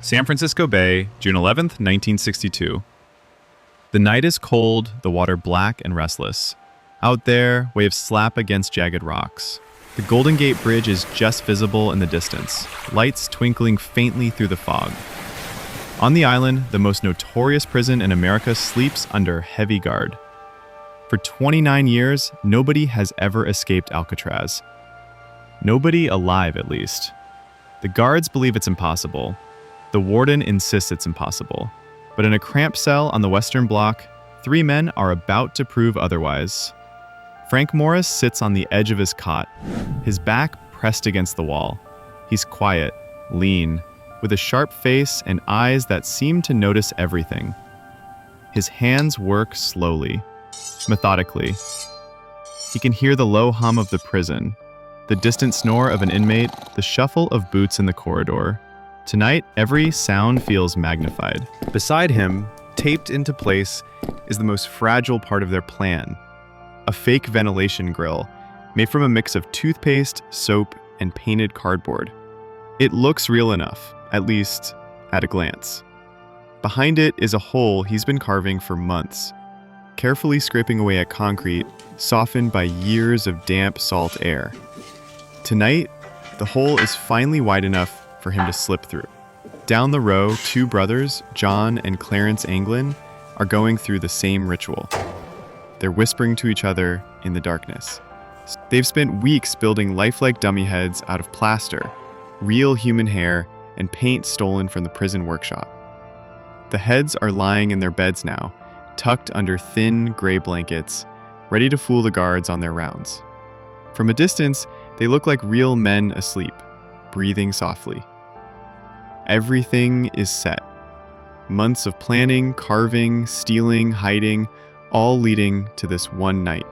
San Francisco Bay, June 11th, 1962. The night is cold, the water black and restless. Out there, waves slap against jagged rocks. The Golden Gate Bridge is just visible in the distance, lights twinkling faintly through the fog. On the island, the most notorious prison in America sleeps under heavy guard. For 29 years, nobody has ever escaped Alcatraz. Nobody alive, at least. The guards believe it's impossible. The warden insists it's impossible. But in a cramped cell on the Western Block, 3 men are about to prove otherwise. Frank Morris sits on the edge of his cot, his back pressed against the wall. He's quiet, lean, with a sharp face and eyes that seem to notice everything. His hands work slowly, methodically. He can hear the low hum of the prison, the distant snore of an inmate, the shuffle of boots in the corridor. Tonight, every sound feels magnified. Beside him, taped into place, is the most fragile part of their plan. A fake ventilation grill, made from a mix of toothpaste, soap, and painted cardboard. It looks real enough, at least at a glance. Behind it is a hole he's been carving for months, carefully scraping away at concrete, softened by years of damp, salt air. Tonight, the hole is finally wide enough for him to slip through. Down the row, 2 brothers, John and Clarence Anglin, are going through the same ritual. They're whispering to each other in the darkness. They've spent weeks building lifelike dummy heads out of plaster, real human hair, and paint stolen from the prison workshop. The heads are lying in their beds now, tucked under thin gray blankets, ready to fool the guards on their rounds. From a distance, they look like real men asleep, breathing softly. Everything is set. Months of planning, carving, stealing, hiding, all leading to this one night.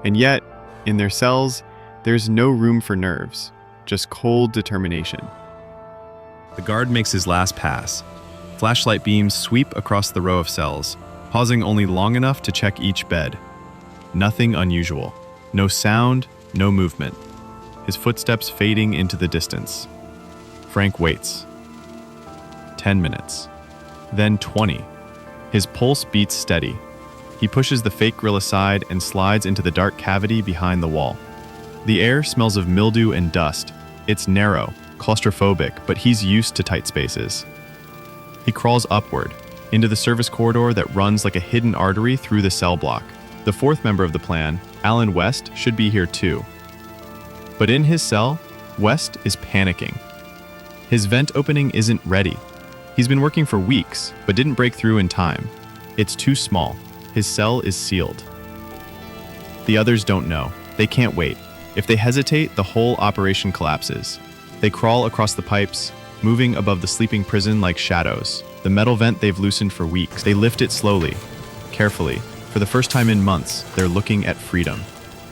And yet, in their cells, there's no room for nerves, just cold determination. The guard makes his last pass. Flashlight beams sweep across the row of cells, pausing only long enough to check each bed. Nothing unusual. No sound, no movement. His footsteps fading into the distance. Frank waits. 10 minutes. Then 20. His pulse beats steady. He pushes the fake grill aside and slides into the dark cavity behind the wall. The air smells of mildew and dust. It's narrow, claustrophobic, but he's used to tight spaces. He crawls upward, into the service corridor that runs like a hidden artery through the cell block. The 4th member of the plan, Alan West, should be here too. But in his cell, West is panicking. His vent opening isn't ready. He's been working for weeks, but didn't break through in time. It's too small. His cell is sealed. The others don't know. They can't wait. If they hesitate, the whole operation collapses. They crawl across the pipes, moving above the sleeping prison like shadows. The metal vent they've loosened for weeks. They lift it slowly, carefully. For the first time in months, they're looking at freedom.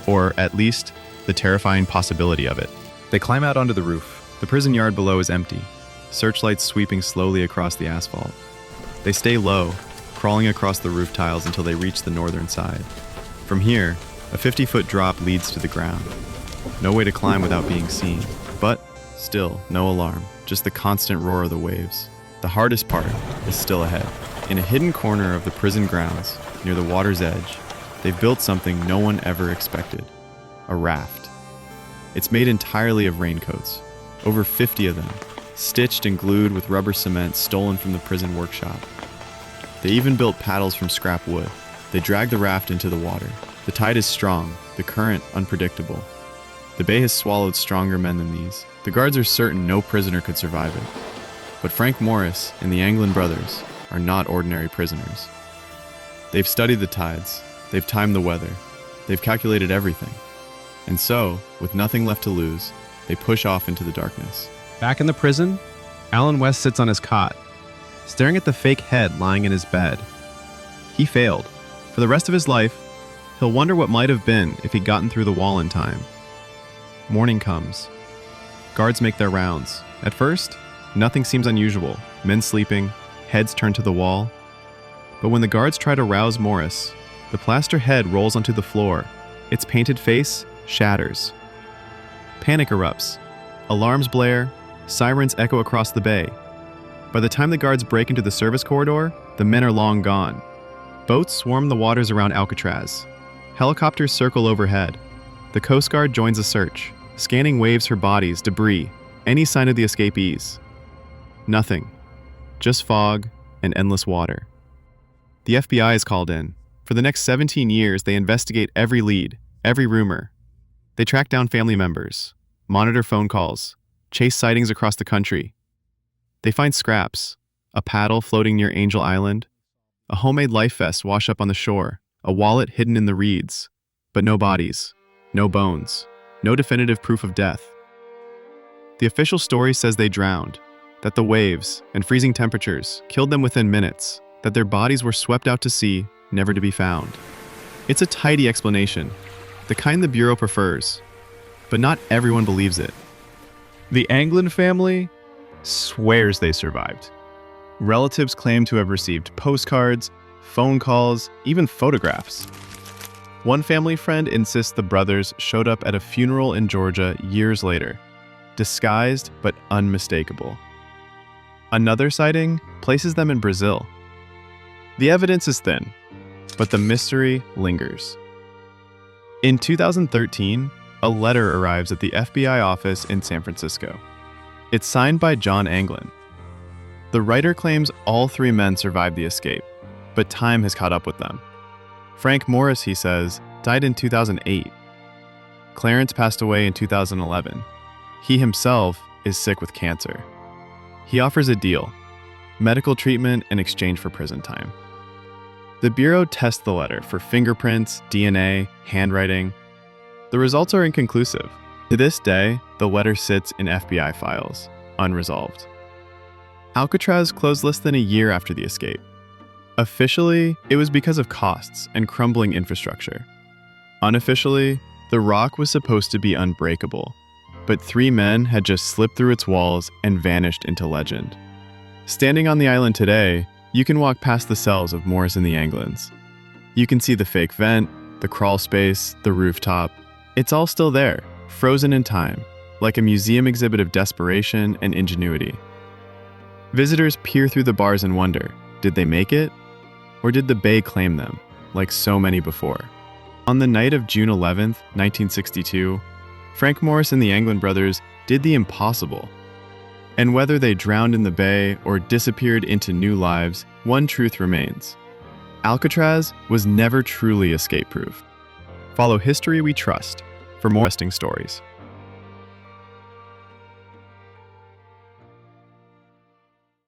Or at least, the terrifying possibility of it. They climb out onto the roof. The prison yard below is empty, searchlights sweeping slowly across the asphalt. They stay low, crawling across the roof tiles until they reach the northern side. From here, a 50-foot drop leads to the ground. No way to climb without being seen, but still, no alarm, just the constant roar of the waves. The hardest part is still ahead. In a hidden corner of the prison grounds, near the water's edge, they've built something no one ever expected: a raft. It's made entirely of raincoats, over 50 of them, stitched and glued with rubber cement stolen from the prison workshop. They even built paddles from scrap wood. They drag the raft into the water. The tide is strong, the current unpredictable. The bay has swallowed stronger men than these. The guards are certain no prisoner could survive it. But Frank Morris and the Anglin brothers are not ordinary prisoners. They've studied the tides, they've timed the weather, they've calculated everything. And so, with nothing left to lose, they push off into the darkness. Back in the prison, Alan West sits on his cot, staring at the fake head lying in his bed. He failed. For the rest of his life, he'll wonder what might have been if he'd gotten through the wall in time. Morning comes. Guards make their rounds. At first, nothing seems unusual. Men sleeping, heads turned to the wall. But when the guards try to rouse Morris, the plaster head rolls onto the floor. Its painted face shatters. Panic erupts. Alarms blare. Sirens echo across the bay. By the time the guards break into the service corridor, the men are long gone. Boats swarm the waters around Alcatraz. Helicopters circle overhead. The Coast Guard joins the search, scanning waves for bodies, debris, any sign of the escapees. Nothing. Just fog and endless water. The FBI is called in. For the next 17 years, they investigate every lead, every rumor. They track down family members, monitor phone calls, chase sightings across the country. They find scraps, a paddle floating near Angel Island, a homemade life vest washed up on the shore, a wallet hidden in the reeds, but no bodies, no bones, no definitive proof of death. The official story says they drowned, that the waves and freezing temperatures killed them within minutes, that their bodies were swept out to sea, never to be found. It's a tidy explanation, the kind the Bureau prefers, but not everyone believes it. The Anglin family swears they survived. Relatives claim to have received postcards, phone calls, even photographs. One family friend insists the brothers showed up at a funeral in Georgia years later, disguised but unmistakable. Another sighting places them in Brazil. The evidence is thin, but the mystery lingers. In 2013, a letter arrives at the FBI office in San Francisco. It's signed by John Anglin. The writer claims all three men survived the escape, but time has caught up with them. Frank Morris, he says, died in 2008. Clarence passed away in 2011. He himself is sick with cancer. He offers a deal: medical treatment in exchange for prison time. The Bureau tests the letter for fingerprints, DNA, handwriting. The results are inconclusive. To this day, the letter sits in FBI files, unresolved. Alcatraz closed less than a year after the escape. Officially, it was because of costs and crumbling infrastructure. Unofficially, the rock was supposed to be unbreakable, but three men had just slipped through its walls and vanished into legend. Standing on the island today, you can walk past the cells of Morris and the Anglins. You can see the fake vent, the crawl space, the rooftop. It's all still there, frozen in time, like a museum exhibit of desperation and ingenuity. Visitors peer through the bars and wonder, did they make it? Or did the bay claim them, like so many before? On the night of June 11th, 1962, Frank Morris and the Anglin brothers did the impossible. And whether they drowned in the bay or disappeared into new lives, one truth remains: Alcatraz was never truly escape-proof. Follow History We Trust for more interesting stories.